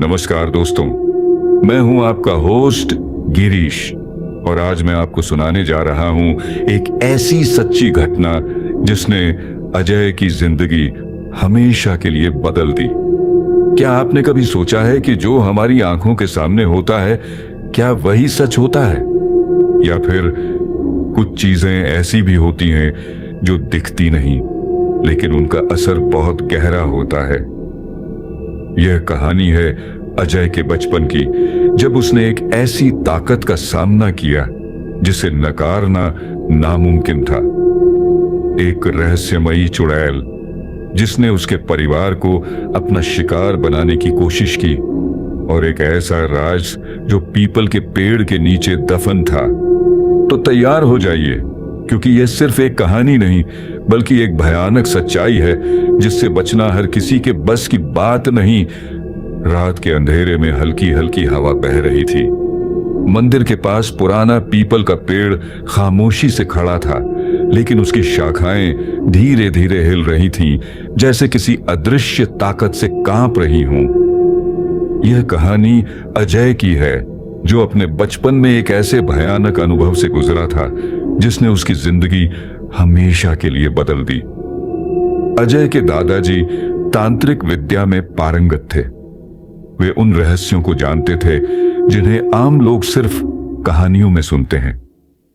नमस्कार दोस्तों, मैं हूं आपका होस्ट गिरीश और आज मैं आपको सुनाने जा रहा हूं एक ऐसी सच्ची घटना जिसने अजय की जिंदगी हमेशा के लिए बदल दी। क्या आपने कभी सोचा है कि जो हमारी आंखों के सामने होता है क्या वही सच होता है, या फिर कुछ चीजें ऐसी भी होती हैं जो दिखती नहीं लेकिन उनका असर बहुत गहरा होता है। यह कहानी है अजय के बचपन की, जब उसने एक ऐसी ताकत का सामना किया जिसे नकारना नामुमकिन था। एक रहस्यमयी चुड़ैल जिसने उसके परिवार को अपना शिकार बनाने की कोशिश की, और एक ऐसा राज जो पीपल के पेड़ के नीचे दफन था। तो तैयार हो जाइए, क्योंकि यह सिर्फ एक कहानी नहीं बल्कि एक भयानक सच्चाई है जिससे बचना हर किसी के बस की बात नहीं। रात के अंधेरे में हल्की हल्की हवा बह रही थी। मंदिर के पास पुराना पीपल का पेड़ खामोशी से खड़ा था, लेकिन उसकी शाखाएं धीरे धीरे हिल रही थीं, जैसे किसी अदृश्य ताकत से कांप रही हों। यह कहानी अजय की है, जो अपने बचपन में एक ऐसे भयानक अनुभव से गुजरा था जिसने उसकी जिंदगी हमेशा के लिए बदल दी। अजय के दादाजी तांत्रिक विद्या में पारंगत थे। वे उन रहस्यों को जानते थे जिन्हें आम लोग सिर्फ कहानियों में सुनते हैं।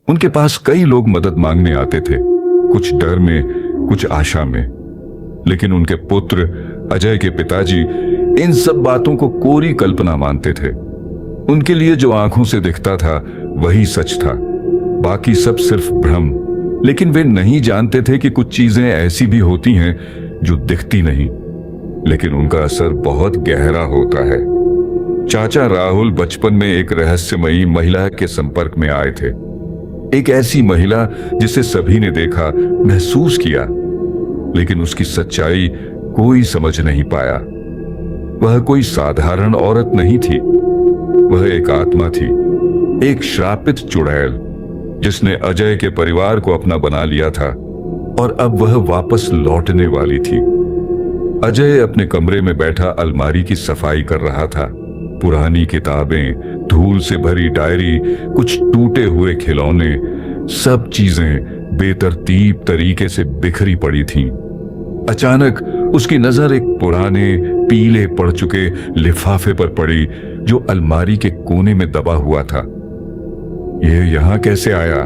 उनके पास कई लोग मदद मांगने आते थे, कुछ डर में, कुछ आशा में। लेकिन उनके पुत्र अजय के पिताजी इन सब बातों को कोरी कल्पना मानते थे। उनके लिए जो आंखों से दिखता था वही सच था, बाकी सब सिर्फ भ्रम। लेकिन वे नहीं जानते थे कि कुछ चीजें ऐसी भी होती हैं जो दिखती नहीं, लेकिन उनका असर बहुत गहरा होता है। चाचा राहुल बचपन में एक रहस्यमयी महिला के संपर्क में आए थे। एक ऐसी महिला जिसे सभी ने देखा, महसूस किया, लेकिन उसकी सच्चाई कोई समझ नहीं पाया। वह कोई साधारण औरत नहीं थी, वह एक आत्मा थी, एक श्रापित चुड़ैल जिसने अजय के परिवार को अपना बना लिया था, और अब वह वापस लौटने वाली थी। अजय अपने कमरे में बैठा अलमारी की सफाई कर रहा था। पुरानी किताबें, धूल से भरी डायरी, कुछ टूटे हुए खिलौने, सब चीजें बेतरतीब तरीके से बिखरी पड़ी थीं। अचानक उसकी नजर एक पुराने पीले पड़ चुके लिफाफे पर पड़ी जो अलमारी के कोने में दबा हुआ था। यह यहां कैसे आया?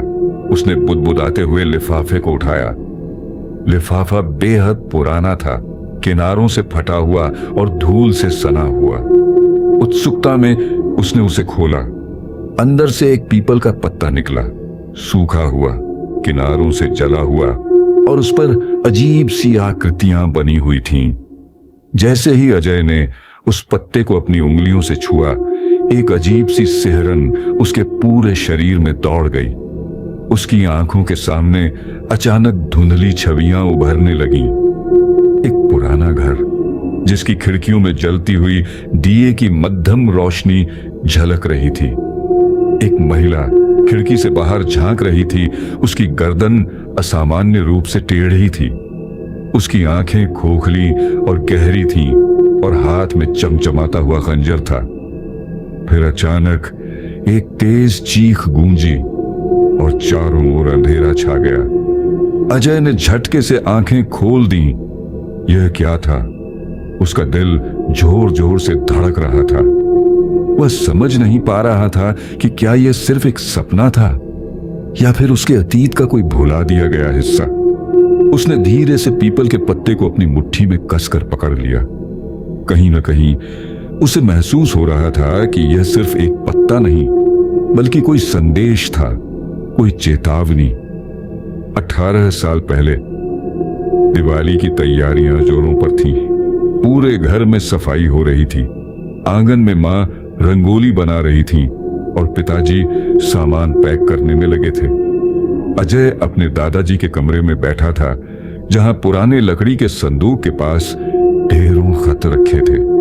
उसने बुदबुदाते हुए लिफाफे को उठाया। लिफाफा बेहद पुराना था, किनारों से फटा हुआ और धूल से सना हुआ। उत्सुकता में उसने उसे खोला। अंदर से एक पीपल का पत्ता निकला, सूखा हुआ, किनारों से जला हुआ, और उस पर अजीब सी आकृतियां बनी हुई थीं। जैसे ही अजय ने उस पत्ते को अपनी उंगलियों से छुआ, एक अजीब सी सिहरन उसके पूरे शरीर में दौड़ गई। उसकी आंखों के सामने अचानक धुंधली छवियां उभरने लगीं। एक पुराना घर जिसकी खिड़कियों में जलती हुई दिए की मध्यम रोशनी झलक रही थी। एक महिला खिड़की से बाहर झांक रही थी। उसकी गर्दन असामान्य रूप से टेढ़ी थी। उसकी आंखें खोखली और गहरी थीं और हाथ में चमचमाता हुआ खंजर था। फिर अचानक एक तेज चीख गूंजी और चारों ओर अंधेरा छा गया। अजय ने झटके से आंखें खोल दी। यह क्या था? उसका दिल जोर जोर से धड़क रहा था। वह समझ नहीं पा रहा था कि क्या यह सिर्फ एक सपना था या फिर उसके अतीत का कोई भुला दिया गया हिस्सा। उसने धीरे से पीपल के पत्ते को अपनी मुट्ठी में कसकर पकड़ लिया। कहीं न कहीं उसे महसूस हो रहा था कि यह सिर्फ एक पत्ता नहीं बल्कि कोई संदेश था, कोई चेतावनी। 18 साल पहले दिवाली की तैयारियां जोरों पर थीं। पूरे घर में सफाई हो रही थी। आंगन में मां रंगोली बना रही थी और पिताजी सामान पैक करने में लगे थे। अजय अपने दादाजी के कमरे में बैठा था, जहां पुराने लकड़ी के संदूक के पास ढेरों खत रखे थे।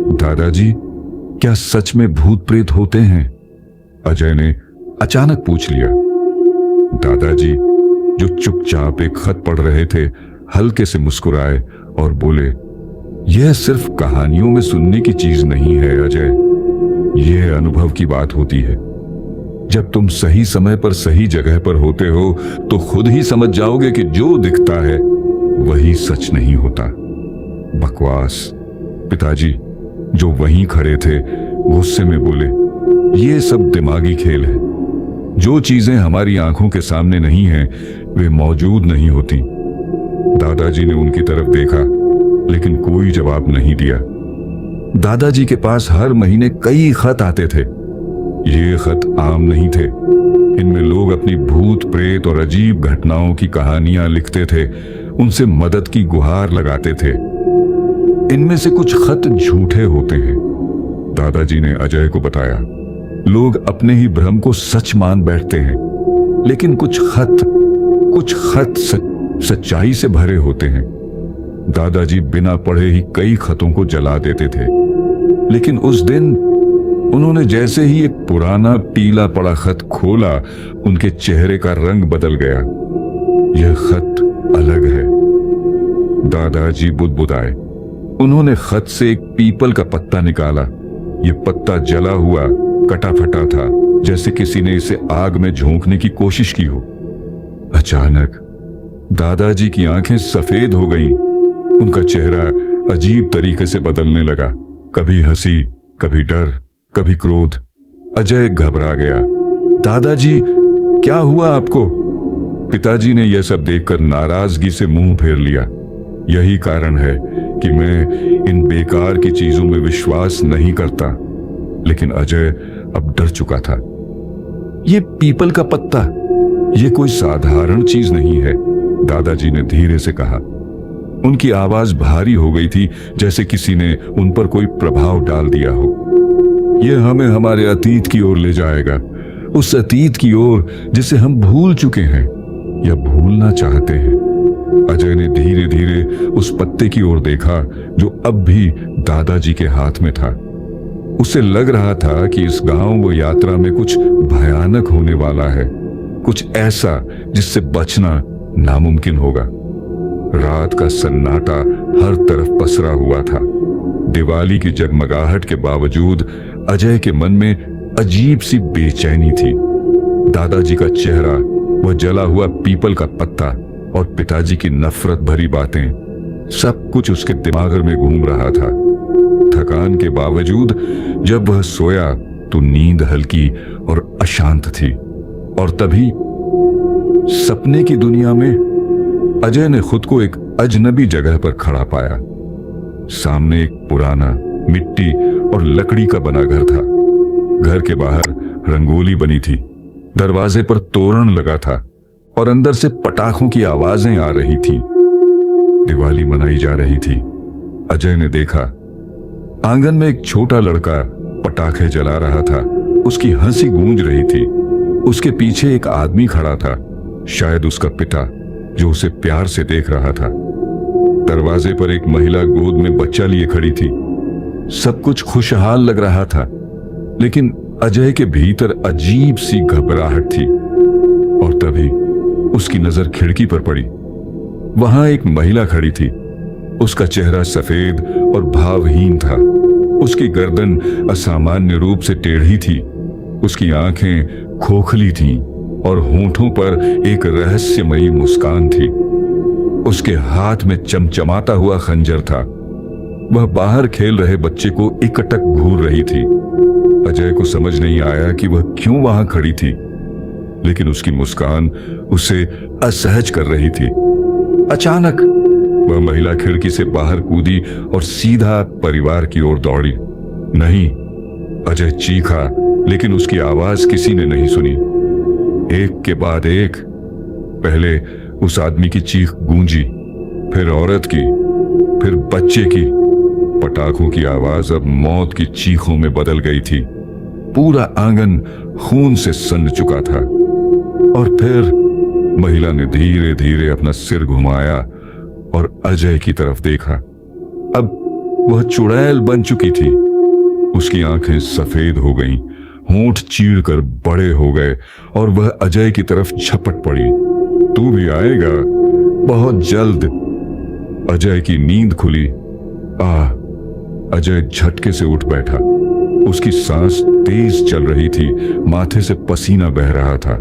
दादाजी, क्या सच में भूत प्रेत होते हैं? अजय ने अचानक पूछ लिया। दादाजी, जो चुपचाप एक खत पढ़ रहे थे, हल्के से मुस्कुराए और बोले, यह सिर्फ कहानियों में सुनने की चीज नहीं है अजय, यह अनुभव की बात होती है। जब तुम सही समय पर सही जगह पर होते हो तो खुद ही समझ जाओगे कि जो दिखता है वही सच नहीं होता। बकवास। पिताजी जो वहीं खड़े थे गुस्से में बोले, ये सब दिमागी खेल है। जो चीजें हमारी आंखों के सामने नहीं हैं वे मौजूद नहीं होती। दादाजी ने उनकी तरफ देखा लेकिन कोई जवाब नहीं दिया। दादाजी के पास हर महीने कई खत आते थे। ये खत आम नहीं थे। इनमें लोग अपनी भूत प्रेत और अजीब घटनाओं की कहानियां लिखते थे, उनसे मदद की गुहार लगाते थे। इनमें से कुछ खत झूठे होते हैं, दादाजी ने अजय को बताया। लोग अपने ही भ्रम को सच मान बैठते हैं, लेकिन कुछ खत सच्चाई से भरे होते हैं। दादाजी बिना पढ़े ही कई खतों को जला देते थे, लेकिन उस दिन उन्होंने जैसे ही एक पुराना पीला पड़ा खत खोला, उनके चेहरे का रंग बदल गया। यह खत अलग है। दादाजी बुदबुदाए। उन्होंने खत से एक पीपल का पत्ता निकाला। यह पत्ता जला हुआ, कटा फटा था, जैसे किसी ने इसे आग में झोंकने की कोशिश की हो। अचानक दादाजी की आंखें सफेद हो गईं। उनका चेहरा अजीब तरीके से बदलने लगा, कभी हंसी, कभी डर, कभी क्रोध। अजय घबरा गया। दादाजी क्या हुआ आपको? पिताजी ने यह सब देखकर नाराजगी से मुंह फेर लिया। यही कारण है कि मैं इन बेकार की चीजों में विश्वास नहीं करता। लेकिन अजय अब डर चुका था। यह पीपल का पत्ता, यह कोई साधारण चीज नहीं है, दादाजी ने धीरे से कहा। उनकी आवाज भारी हो गई थी, जैसे किसी ने उन पर कोई प्रभाव डाल दिया हो। यह हमें हमारे अतीत की ओर ले जाएगा, उस अतीत की ओर जिसे हम भूल चुके हैं या भूलना चाहते हैं। अजय ने धीरे धीरे उस पत्ते की ओर देखा जो अब भी दादाजी के हाथ में था। उसे लग रहा था कि इस गांव व यात्रा में कुछ भयानक होने वाला है, कुछ ऐसा जिससे बचना नामुमकिन होगा। रात का सन्नाटा हर तरफ पसरा हुआ था। दिवाली की जगमगाहट के बावजूद अजय के मन में अजीब सी बेचैनी थी। दादाजी का चेहरा, वह जला हुआ पीपल का पत्ता और पिताजी की नफरत भरी बातें, सब कुछ उसके दिमाग में घूम रहा था। थकान के बावजूद जब वह सोया तो नींद हल्की और अशांत थी। और तभी सपने की दुनिया में अजय ने खुद को एक अजनबी जगह पर खड़ा पाया। सामने एक पुराना मिट्टी और लकड़ी का बना घर था। घर के बाहर रंगोली बनी थी, दरवाजे पर तोरण लगा था और अंदर से पटाखों की आवाजें आ रही थीं। दिवाली मनाई जा रही थी। अजय ने देखा आंगन में एक छोटा लड़का पटाखे जला रहा था। उसकी हंसी गूंज रही थी। उसके पीछे एक आदमी खड़ा था, शायद उसका पिता, जो उसे प्यार से देख रहा था। दरवाजे पर एक महिला गोद में बच्चा लिए खड़ी थी। सब कुछ खुशहाल लग रहा था, लेकिन अजय के भीतर अजीब सी घबराहट थी। और तभी उसकी नजर खिड़की पर पड़ी। वहां एक महिला खड़ी थी। उसका चेहरा सफेद और भावहीन था। उसकी गर्दन असामान्य रूप से टेढ़ी थी। उसकी आंखें खोखली थीं और होठों पर एक रहस्यमयी मुस्कान थी। उसके हाथ में चमचमाता हुआ खंजर था। वह बाहर खेल रहे बच्चे को एकटक घूर रही थी। अजय को समझ नहीं आया कि वह क्यों वहां खड़ी थी, लेकिन उसकी मुस्कान उसे असहज कर रही थी। अचानक वह महिला खिड़की से बाहर कूदी और सीधा परिवार की ओर दौड़ी। नहीं, अजय चीखा, लेकिन उसकी आवाज किसी ने नहीं सुनी। एक के बाद एक, पहले उस आदमी की चीख गूंजी, फिर औरत की, फिर बच्चे की। पटाखों की आवाज अब मौत की चीखों में बदल गई थी। पूरा आंगन खून से सन चुका था। और फिर महिला ने धीरे धीरे अपना सिर घुमाया और अजय की तरफ देखा। अब वह चुड़ैल बन चुकी थी। उसकी आंखें सफेद हो गईं, होंठ चीरकर बड़े हो गए और वह अजय की तरफ झपट पड़ी। तू भी आएगा बहुत जल्द। अजय की नींद खुली। अजय झटके से उठ बैठा। उसकी सांस तेज चल रही थी, माथे से पसीना बह रहा था।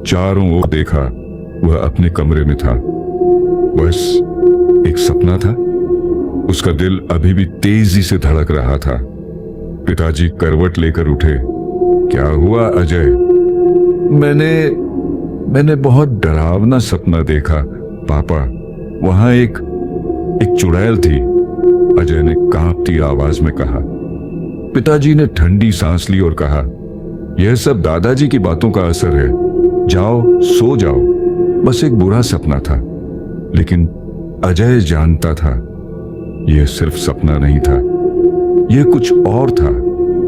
चारों ओर देखा, वह अपने कमरे में था। बस एक सपना था। उसका दिल अभी भी तेजी से धड़क रहा था। पिताजी करवट लेकर उठे। क्या हुआ अजय? मैंने बहुत डरावना सपना देखा पापा। वहां एक चुड़ैल थी, अजय ने कांपती आवाज में कहा। पिताजी ने ठंडी सांस ली और कहा, यह सब दादाजी की बातों का असर है। जाओ सो जाओ, बस एक बुरा सपना था। लेकिन अजय जानता था यह सिर्फ सपना नहीं था, यह कुछ और था,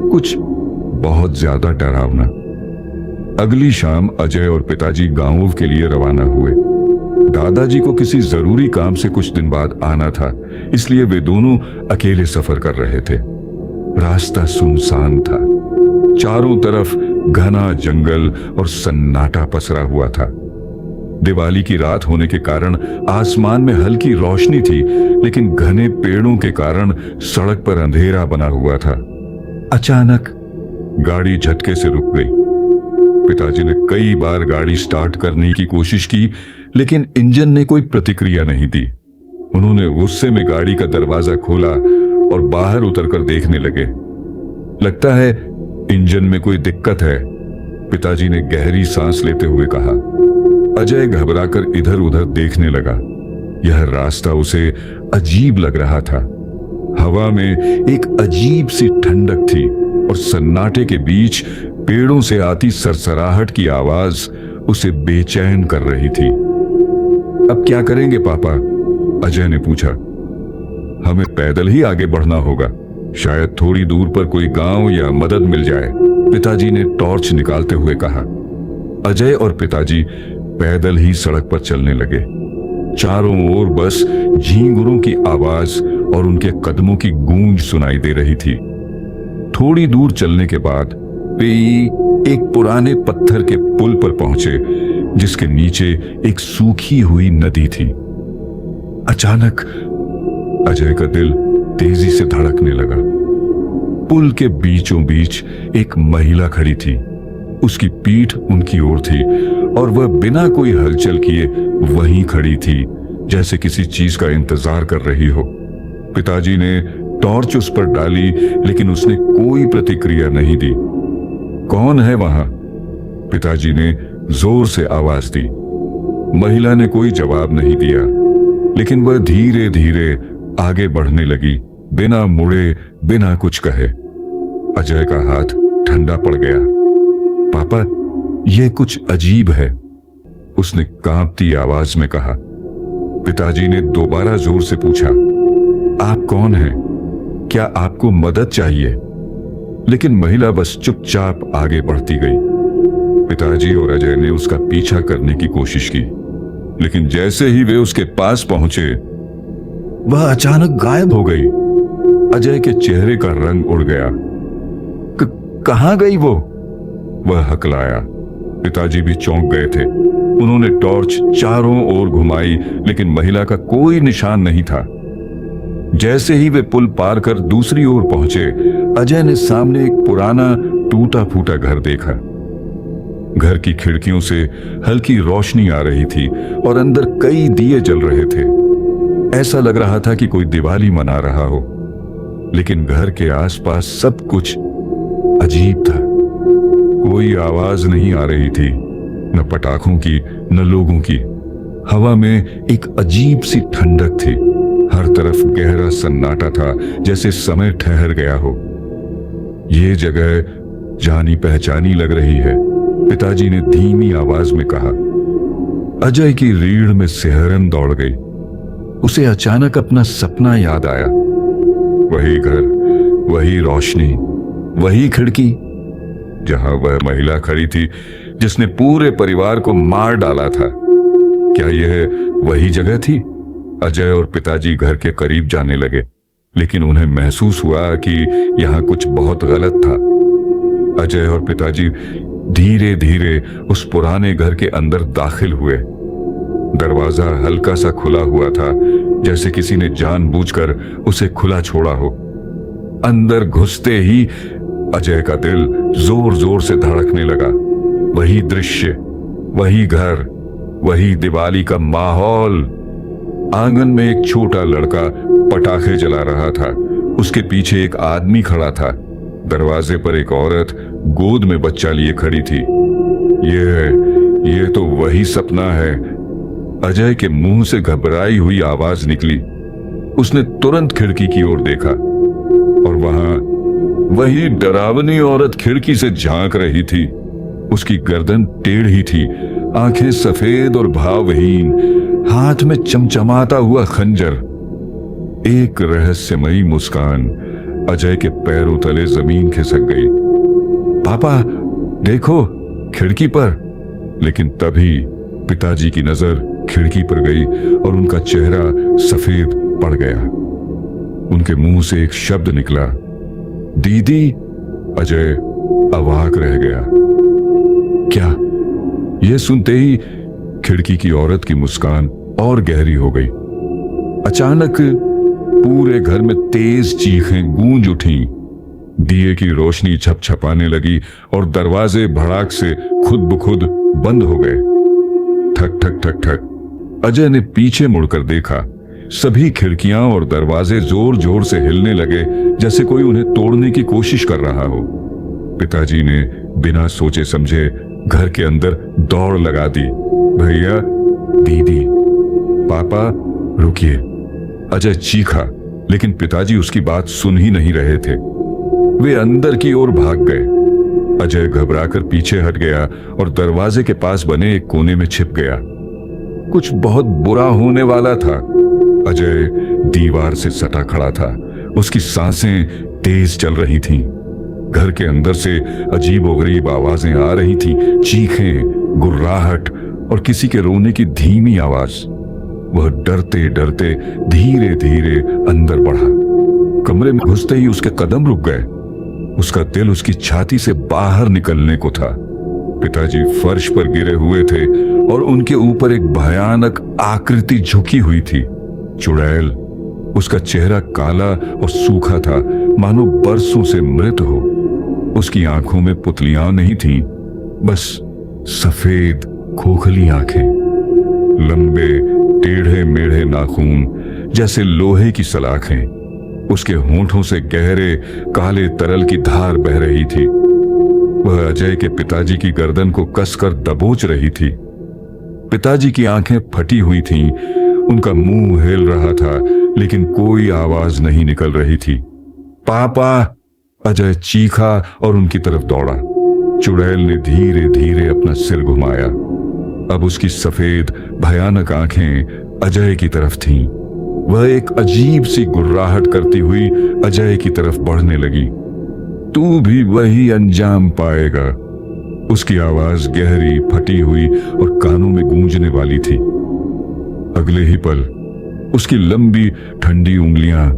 कुछ बहुत ज्यादा डरावना। अगली शाम अजय और पिताजी गांव के लिए रवाना हुए। दादाजी को किसी जरूरी काम से कुछ दिन बाद आना था, इसलिए वे दोनों अकेले सफर कर रहे थे। रास्ता सुनसान था, चारों तरफ घना जंगल और सन्नाटा पसरा हुआ था। दिवाली की रात होने के कारण आसमान में हल्की रोशनी थी, लेकिन घने पेड़ों के कारण सड़क पर अंधेरा बना हुआ था। अचानक गाड़ी झटके से रुक गई। पिताजी ने कई बार गाड़ी स्टार्ट करने की कोशिश की, लेकिन इंजन ने कोई प्रतिक्रिया नहीं दी। उन्होंने गुस्से में गाड़ी का दरवाजा खोला और बाहर उतरकर देखने लगे। लगता है इंजन में कोई दिक्कत है, पिताजी ने गहरी सांस लेते हुए कहा। अजय घबराकर इधर उधर देखने लगा। यह रास्ता उसे अजीब लग रहा था। हवा में एक अजीब सी ठंडक थी और सन्नाटे के बीच पेड़ों से आती सरसराहट की आवाज उसे बेचैन कर रही थी। अब क्या करेंगे पापा? अजय ने पूछा। हमें पैदल ही आगे बढ़ना होगा, शायद थोड़ी दूर पर कोई गांव या मदद मिल जाए, पिताजी ने टॉर्च निकालते हुए कहा। अजय और पिताजी पैदल ही सड़क पर चलने लगे। चारों ओर बस झींगुरों की आवाज और उनके कदमों की गूंज सुनाई दे रही थी। थोड़ी दूर चलने के बाद वे एक पुराने पत्थर के पुल पर पहुंचे, जिसके नीचे एक सूखी हुई नदी थी। अचानक अजय का दिल तेजी से धड़कने लगा। पुल के बीचों बीच एक महिला खड़ी थी। उसकी पीठ उनकी ओर थी और वह बिना कोई हलचल किए वहीं खड़ी थी, जैसे किसी चीज का इंतजार कर रही हो। पिताजी ने टॉर्च उस पर डाली, लेकिन उसने कोई प्रतिक्रिया नहीं दी। कौन है वहां? पिताजी ने जोर से आवाज दी। महिला ने कोई जवाब नहीं दिया, लेकिन वह धीरे धीरे आगे बढ़ने लगी, बिना मुड़े, बिना कुछ कहे। अजय का हाथ ठंडा पड़ गया। पापा, यह कुछ अजीब है, उसने कांपती आवाज में कहा। पिताजी ने दोबारा जोर से पूछा, आप कौन हैं? क्या आपको मदद चाहिए? लेकिन महिला बस चुपचाप आगे बढ़ती गई। पिताजी और अजय ने उसका पीछा करने की कोशिश की, लेकिन जैसे ही वे उसके पास पहुंचे, वह अचानक गायब हो गई। अजय के चेहरे का रंग उड़ गया। कहां गई वो? वह हकलाया। पिताजी भी चौंक गए थे। उन्होंने टॉर्च चारों ओर घुमाई, लेकिन महिला का कोई निशान नहीं था। जैसे ही वे पुल पार कर दूसरी ओर पहुंचे, अजय ने सामने एक पुराना टूटा फूटा घर देखा। घर की खिड़कियों से हल्की रोशनी आ रही थी और अंदर कई दिए जल रहे थे। ऐसा लग रहा था कि कोई दिवाली मना रहा हो, लेकिन घर के आसपास सब कुछ अजीब था। कोई आवाज नहीं आ रही थी, न पटाखों की न लोगों की। हवा में एक अजीब सी ठंडक थी। हर तरफ गहरा सन्नाटा था, जैसे समय ठहर गया हो। ये जगह जानी पहचानी लग रही है, पिताजी ने धीमी आवाज में कहा। अजय की रीढ़ में सिहरन दौड़ गई। उसे अचानक अपना सपना याद आया। वही घर, वही रोशनी, वही खिड़की, जहां वह महिला खड़ी थी जिसने पूरे परिवार को मार डाला था। क्या यह वही जगह थी? अजय और पिताजी घर के करीब जाने लगे, लेकिन उन्हें महसूस हुआ कि यहां कुछ बहुत गलत था। अजय और पिताजी धीरे धीरे उस पुराने घर के अंदर दाखिल हुए। दरवाजा हल्का सा खुला हुआ था, जैसे किसी ने जानबूझकर उसे खुला छोड़ा हो। अंदर घुसते ही अजय का दिल जोर जोर से धड़कने लगा। वही दृश्य, वही घर, वही दिवाली का माहौल। आंगन में एक छोटा लड़का पटाखे जला रहा था। उसके पीछे एक आदमी खड़ा था। दरवाजे पर एक औरत गोद में बच्चा लिए खड़ी थी। ये तो वही सपना है। अजय के मुंह से घबराई हुई आवाज निकली। उसने तुरंत खिड़की की ओर देखा और वहां वही डरावनी औरत खिड़की से झांक रही थी। उसकी गर्दन टेढ़ी थी, आंखें सफेद और भावहीन, हाथ में चमचमाता हुआ खंजर। एक रहस्यमयी मुस्कान अजय के पैरों तले जमीन खिसक गई। पापा देखो खिड़की पर। लेकिन तभी पिताजी की नजर खिड़की पर गई और उनका चेहरा सफेद पड़ गया। उनके मुंह से एक शब्द निकला, दीदी। अजय अवाक रह गया। क्या? यह सुनते ही खिड़की की औरत की मुस्कान और गहरी हो गई। अचानक पूरे घर में तेज चीखें गूंज उठी। दिए की रोशनी छपछपाने लगी और दरवाजे भड़ाक से खुद ब खुद बंद हो गए। ठक ठक ठक ठक। अजय ने पीछे मुड़कर देखा। सभी खिड़कियां और दरवाजे जोर जोर से हिलने लगे, जैसे कोई उन्हें तोड़ने की कोशिश कर रहा हो। पिताजी ने बिना सोचे समझे घर के अंदर दौड़ लगा दी। भैया, दीदी, पापा, रुकिए। अजय चीखा, लेकिन पिताजी उसकी बात सुन ही नहीं रहे थे। वे अंदर की ओर भाग गए। अजय घबराकर पीछे हट गया और दरवाजे के पास बने एक कोने में छिप गया। कुछ बहुत बुरा होने वाला था। अजय दीवार से सटा खड़ा था। उसकी सांसें तेज चल रही थीं। घर के अंदर से अजीबोगरीब आवाजें आ रही थीं, चीखें, गुर्राहट और किसी के रोने की धीमी आवाज। वह डरते डरते धीरे धीरे अंदर बढ़ा। कमरे में घुसते ही उसके कदम रुक गए। उसका दिल उसकी छाती से बाहर निकलने को था। पिताजी फर्श पर गिरे हुए थे और उनके ऊपर एक भयानक आकृति झुकी हुई थी। चुड़ैल। उसका चेहरा काला और सूखा था, मानो बरसों से मृत हो। उसकी आंखों में पुतलियां नहीं थीं, बस सफेद खोखली आंखें। लंबे टेढ़े मेढ़े नाखून जैसे लोहे की सलाखें। उसके होंठों से गहरे काले तरल की धार बह रही थी। वह अजय के पिताजी की गर्दन को कसकर दबोच रही थी। पिताजी की आंखें फटी हुई थीं, उनका मुंह हिल रहा था, लेकिन कोई आवाज नहीं निकल रही थी। पापा! अजय चीखा और उनकी तरफ दौड़ा। चुड़ैल ने धीरे धीरे अपना सिर घुमाया। अब उसकी सफेद भयानक आंखें अजय की तरफ थीं। वह एक अजीब सी गुर्राहट करती हुई अजय की तरफ बढ़ने लगी। तू भी वही अंजाम पाएगा। उसकी आवाज गहरी, फटी हुई और कानों में गूंजने वाली थी। अगले ही पल उसकी लंबी ठंडी उंगलियां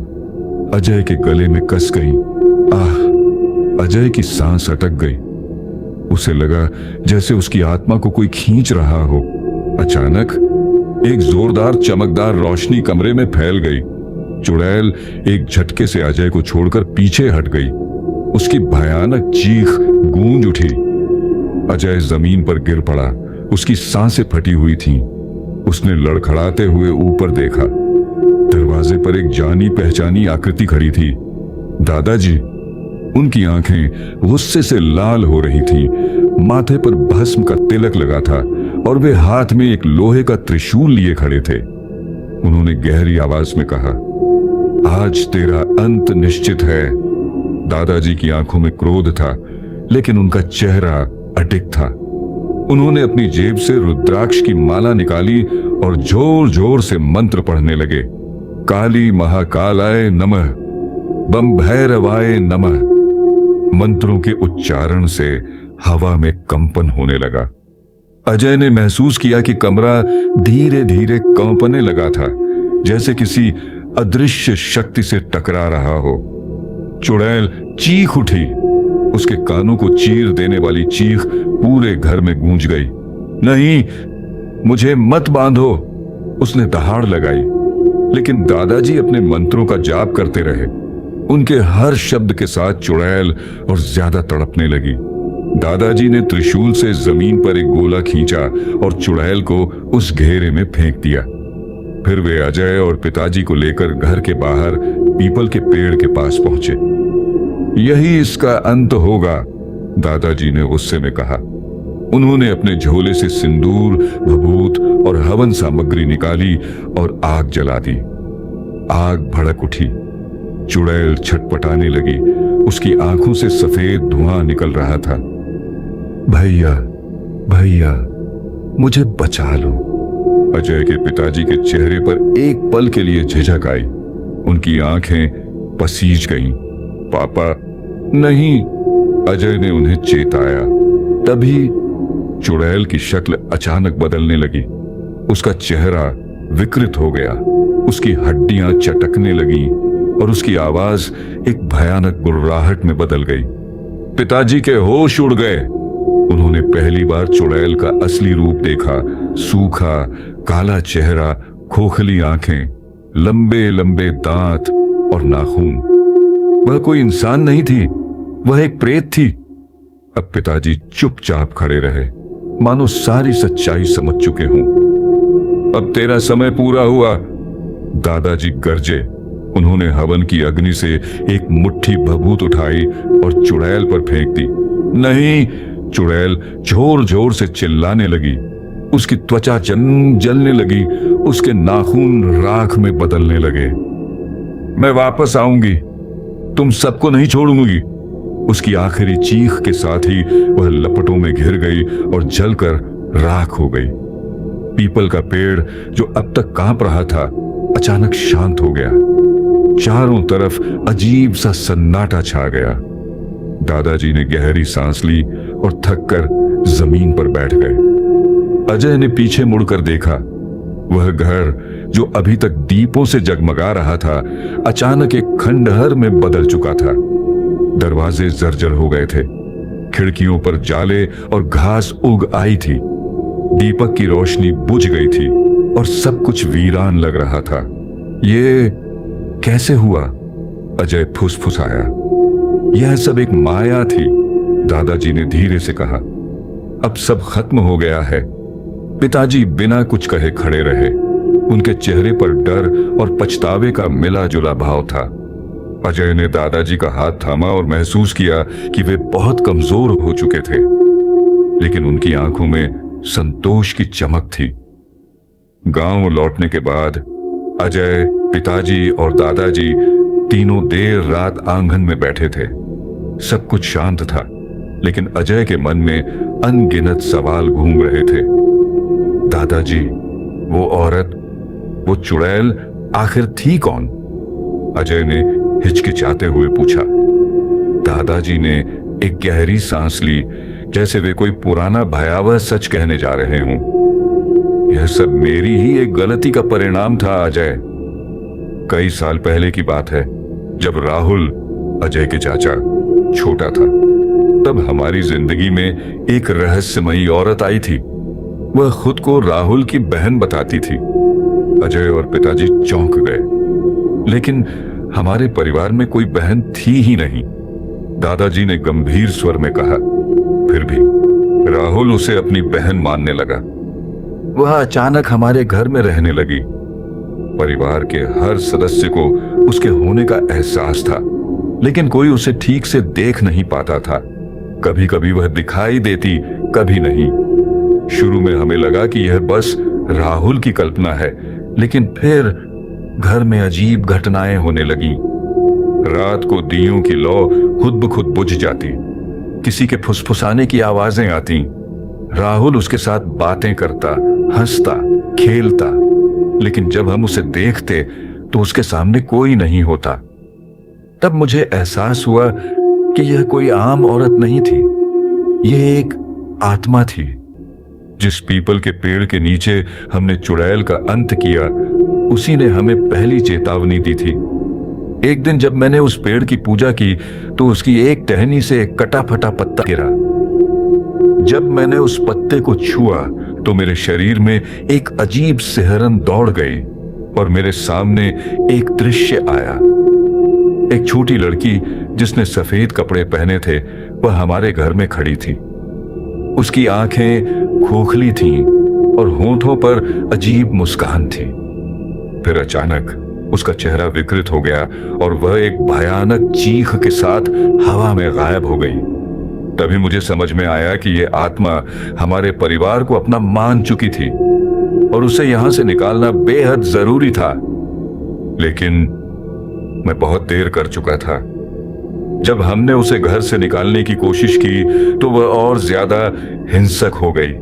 अजय के गले में कस गईं। आह! अजय की सांस अटक गई। उसे लगा जैसे उसकी आत्मा को कोई खींच रहा हो। अचानक एक जोरदार चमकदार रोशनी कमरे में फैल गई। चुड़ैल एक झटके से अजय को छोड़कर पीछे हट गई। उसकी भयानक चीख गूंज उठी। अजय जमीन पर गिर पड़ा। उसकी सांसें फटी हुई थीं। उसने लड़खड़ाते हुए ऊपर देखा। दरवाजे पर एक जानी पहचानी आकृति खड़ी थी। दादाजी। उनकी आंखें गुस्से से लाल हो रही थीं। माथे पर भस्म का तिलक लगा था और वे हाथ में एक लोहे का त्रिशूल लिए खड़े थे। उन्होंने गहरी आवाज में कहा, आज तेरा अंत निश्चित है। दादाजी की आंखों में क्रोध था, लेकिन उनका चेहरा अडिग था। उन्होंने अपनी जेब से रुद्राक्ष की माला निकाली और जोर जोर से मंत्र पढ़ने लगे। काली महाकालाय नमः, बम भैरवाय नमः। मंत्रों के उच्चारण से हवा में कंपन होने लगा। अजय ने महसूस किया कि कमरा धीरे धीरे कांपने लगा था, जैसे किसी अदृश्य शक्ति से टकरा रहा हो। चुड़ैल चीख उठी। उसके कानों को चीर देने वाली चीख पूरे घर में गूंज गई। नहीं, मुझे मत बांधो, उसने दहाड़ लगाई। लेकिन दादाजी अपने मंत्रों का जाप करते रहे। उनके हर शब्द के साथ चुड़ैल और ज्यादा तड़पने लगी। दादाजी ने त्रिशूल से जमीन पर एक गोला खींचा और चुड़ैल को उस घेरे में फेंक दिया। फिर वे अजय और पिताजी को लेकर घर के बाहर पीपल के पेड़ के पास पहुंचे। यही इसका अंत होगा, दादाजी ने गुस्से में कहा। उन्होंने अपने झोले से सिंदूर, भभूत और हवन सामग्री निकाली और आग जला दी। आग भड़क उठी। चुड़ैल छटपटाने लगी। उसकी आंखों से सफेद धुआं निकल रहा था। भैया, भैया, मुझे बचा लो। अजय के पिताजी के चेहरे पर एक पल के लिए झिझक आई। उनकी आंखें पसीज गईं। पापा, नहीं, अजय ने उन्हें चेताया। तभी चुड़ैल की शक्ल अचानक बदलने लगी। उसका चेहरा विकृत हो गया। उसकी हड्डियां चटकने लगीं और उसकी आवाज एक भयानक गुर्राहट में बदल गई। पिताजी के होश उड़ गए। उन्होंने पहली बार चुड़ैल का असली रूप देखा। सूखा, काला चेहरा, खोखली आंखें, लंबे लंबे दांत और नाखून। वह कोई इंसान नहीं थी, वह एक प्रेत थी। अब पिताजी चुपचाप खड़े रहे, मानो सारी सच्चाई समझ चुके हों। अब तेरा समय पूरा हुआ, दादाजी गरजे। उन्होंने हवन की अग्नि से एक मुट्ठी भभूत उठाई और चुड़ैल पर फेंक दी। नहीं, चुड़ैल जोर जोर से चिल्लाने लगी। उसकी त्वचा जलने लगी। उसके नाखून राख में बदलने लगे। मैं वापस आऊंगी, तुम सबको नहीं छोड़ूंगी। उसकी आखिरी चीख के साथ ही वह लपटों में घिर गई और जलकर राख हो गई। पीपल का पेड़ जो अब तक कांप रहा था, अचानक शांत हो गया। चारों तरफ अजीब सा सन्नाटा छा गया। दादाजी ने गहरी सांस ली और थककर जमीन पर बैठ गए। अजय ने पीछे मुड़कर देखा। वह घर जो अभी तक दीपों से जगमगा रहा था, अचानक एक खंडहर में बदल चुका था। दरवाजे जर्जर हो गए थे। खिड़कियों पर जाले और घास उग आई थी। दीपक की रोशनी बुझ गई थी और सब कुछ वीरान लग रहा था। ये कैसे हुआ? अजय फुसफुसाया। यह सब एक माया थी, दादाजी ने धीरे से कहा। अब सब खत्म हो गया है। पिताजी बिना कुछ कहे खड़े रहे। उनके चेहरे पर डर और पछतावे का मिला जुला भाव था। अजय ने दादाजी का हाथ थामा और महसूस किया कि वे बहुत कमजोर हो चुके थे, लेकिन उनकी आंखों में संतोष की चमक थी। गांव लौटने के बाद अजय, पिताजी और दादाजी तीनों देर रात आंगन में बैठे थे। सब कुछ शांत था, लेकिन अजय के मन में अनगिनत सवाल घूम रहे थे। दादाजी, वो औरत, वो चुड़ैल आखिर थी कौन? अजय ने हिचकिचाते हुए पूछा। दादाजी ने एक गहरी सांस ली, जैसे वे कोई पुराना भयावह सच कहने जा रहे हों। यह सब मेरी ही एक गलती का परिणाम था अजय। कई साल पहले की बात है, जब राहुल, अजय के चाचा, छोटा था, तब हमारी जिंदगी में एक रहस्यमयी औरत आई थी। वह खुद को राहुल की बहन बताती थी। अजय और पिताजी चौंक गए, लेकिन हमारे परिवार में कोई बहन थी ही नहीं, दादाजी ने गंभीर स्वर में कहा। फिर भी राहुल उसे अपनी बहन मानने लगा। वह अचानक हमारे घर में रहने लगी। परिवार के हर सदस्य को उसके होने का एहसास था, लेकिन कोई उसे ठीक से देख नहीं पाता था। कभी कभी वह दिखाई देती, कभी नहीं। शुरू में हमें लगा कि यह बस राहुल की कल्पना है, लेकिन फिर घर में अजीब घटनाएं होने लगीं। रात को दियों की लौ खुद ब खुद बुझ जाती, किसी के फुसफुसाने की आवाजें आती। राहुल उसके साथ बातें करता, हंसता, खेलता, लेकिन जब हम उसे देखते तो उसके सामने कोई नहीं होता। तब मुझे एहसास हुआ कि यह कोई आम औरत नहीं थी, यह एक आत्मा थी। जिस पीपल के पेड़ के नीचे हमने चुड़ैल का अंत किया, उसी ने हमें पहली चेतावनी दी थी। एक दिन जब मैंने उस पेड़ की पूजा की तो उसकी एक टहनी से एक कटा फटा पत्ता गिरा। जब मैंने उस पत्ते को छुआ तो मेरे शरीर में एक अजीब सिहरन दौड़ गई। और मेरे सामने एक दृश्य आया। एक छोटी लड़की जिसने सफेद कपड़े पहने थे वह हमारे घर में खड़ी थी। उसकी आंखें खोखली थीं और होठों पर अजीब मुस्कान थी। फिर अचानक उसका चेहरा विकृत हो गया और वह एक भयानक चीख के साथ हवा में गायब हो गई। तभी मुझे समझ में आया कि यह आत्मा हमारे परिवार को अपना मान चुकी थी और उसे यहां से निकालना बेहद जरूरी था। लेकिन मैं बहुत देर कर चुका था। जब हमने उसे घर से निकालने की कोशिश की तो वह और ज्यादा हिंसक हो गई।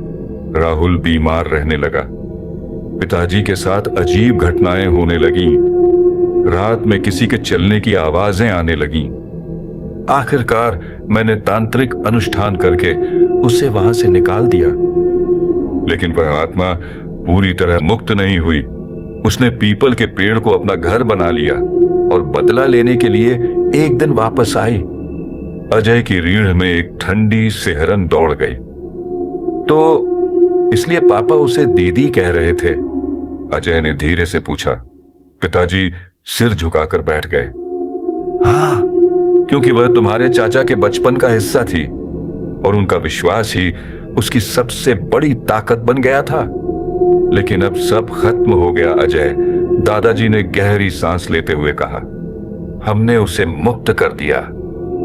राहुल बीमार रहने लगा। पिताजी के साथ अजीब घटनाएं होने लगीं। रात में किसी के चलने की आवाजें आने लगीं। आखिरकार मैंने तांत्रिक अनुष्ठान करके उसे वहां से निकाल दिया। लेकिन वह आत्मा पूरी तरह मुक्त नहीं हुई। उसने पीपल के पेड़ को अपना घर बना लिया और बदला लेने के लिए एक दिन वापस आई। अजय की रीढ़ में एक ठंडी सिहरन दौड़ गई, तो इसलिए पापा उसे दीदी कह रहे थे। अजय ने धीरे से पूछा। पिताजी सिर झुकाकर बैठ गए। हाँ, क्योंकि वह तुम्हारे चाचा के बचपन का हिस्सा थी और उनका विश्वास ही उसकी सबसे बड़ी ताकत बन गया था। लेकिन अब सब खत्म हो गया अजय, दादाजी ने गहरी सांस लेते हुए कहा। हमने उसे मुक्त कर दिया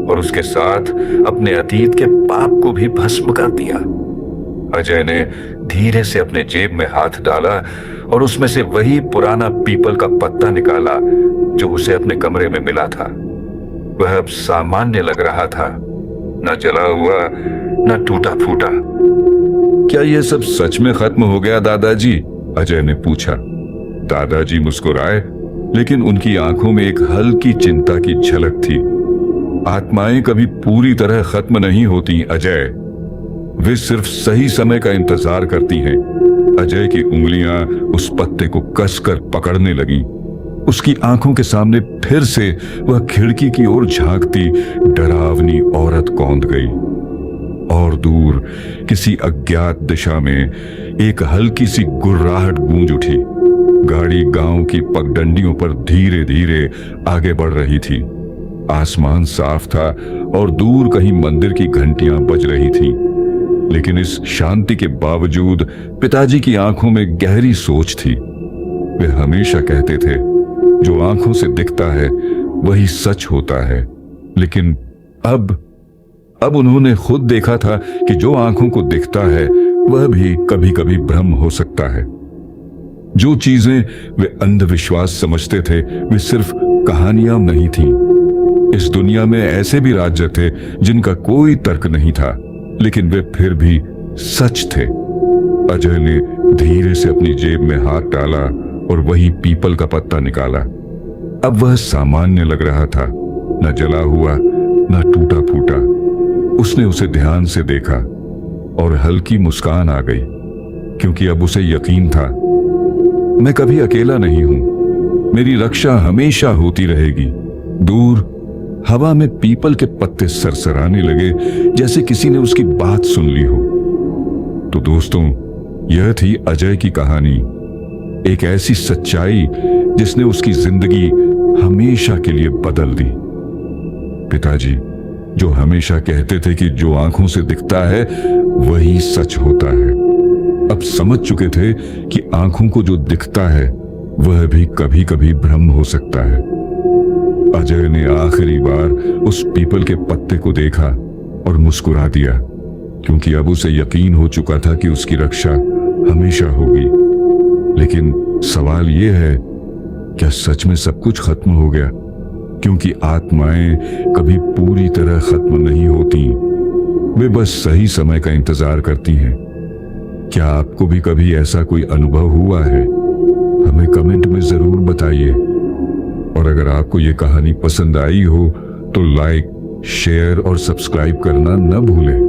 और उसके साथ अपने अतीत के पाप को भी भस्म कर दिया। अजय ने धीरे से अपने जेब में हाथ डाला और उसमें से वही पुराना पीपल का पत्ता निकाला जो उसे अपने कमरे में मिला था। वह अब सामान्य लग रहा था, न जला हुआ न टूटा फूटा। क्या यह सब सच में खत्म हो गया दादाजी? अजय ने पूछा। दादाजी मुस्कुराए, लेकिन उनकी आंखों में एक हल्की चिंता की झलक थी। आत्माएं कभी पूरी तरह खत्म नहीं होती अजय, वे सिर्फ सही समय का इंतजार करती हैं। अजय की उंगलियां उस पत्ते को कसकर पकड़ने लगी। उसकी आंखों के सामने फिर से वह खिड़की की ओर झांकती डरावनी औरत कौंध गई और दूर किसी अज्ञात दिशा में एक हल्की सी गुर्राहट गूंज उठी। गाड़ी गांव की पगडंडियों पर धीरे धीरे आगे बढ़ रही थी। आसमान साफ था और दूर कहीं मंदिर की घंटियां बज रही थीं। लेकिन इस शांति के बावजूद पिताजी की आंखों में गहरी सोच थी। वे हमेशा कहते थे, जो आंखों से दिखता है वही सच होता है। लेकिन अब उन्होंने खुद देखा था कि जो आंखों को दिखता है वह भी कभी कभी भ्रम हो सकता है। जो चीजें वे अंधविश्वास समझते थे वे सिर्फ कहानियां नहीं थीं। इस दुनिया में ऐसे भी राज्य थे जिनका कोई तर्क नहीं था, लेकिन वे फिर भी सच थे। अजय ने धीरे से अपनी जेब में हाथ डाला और वही पीपल का पत्ता निकाला। अब वह सामान्य लग रहा था, न जला हुआ न टूटा फूटा। उसने उसे ध्यान से देखा और हल्की मुस्कान आ गई, क्योंकि अब उसे यकीन था, मैं कभी अकेला नहीं हूं। मेरी रक्षा हमेशा होती रहेगी। दूर हवा में पीपल के पत्ते सरसराने लगे, जैसे किसी ने उसकी बात सुन ली हो। तो दोस्तों, यह थी अजय की कहानी, एक ऐसी सच्चाई जिसने उसकी जिंदगी हमेशा के लिए बदल दी। पिताजी जो हमेशा कहते थे कि जो आंखों से दिखता है वही सच होता है, अब समझ चुके थे कि आंखों को जो दिखता है वह भी कभी कभी भ्रम हो सकता है। अजय ने आखिरी बार उस पीपल के पत्ते को देखा और मुस्कुरा दिया, क्योंकि अब उसे यकीन हो चुका था कि उसकी रक्षा हमेशा होगी। लेकिन सवाल यह है, क्या सच में सब कुछ खत्म हो गया? क्योंकि आत्माएं कभी पूरी तरह खत्म नहीं होती, वे बस सही समय का इंतजार करती हैं। क्या आपको भी कभी ऐसा कोई अनुभव हुआ है? हमें कमेंट में जरूर बताइए। और अगर आपको ये कहानी पसंद आई हो तो लाइक, शेयर और सब्सक्राइब करना न भूलें।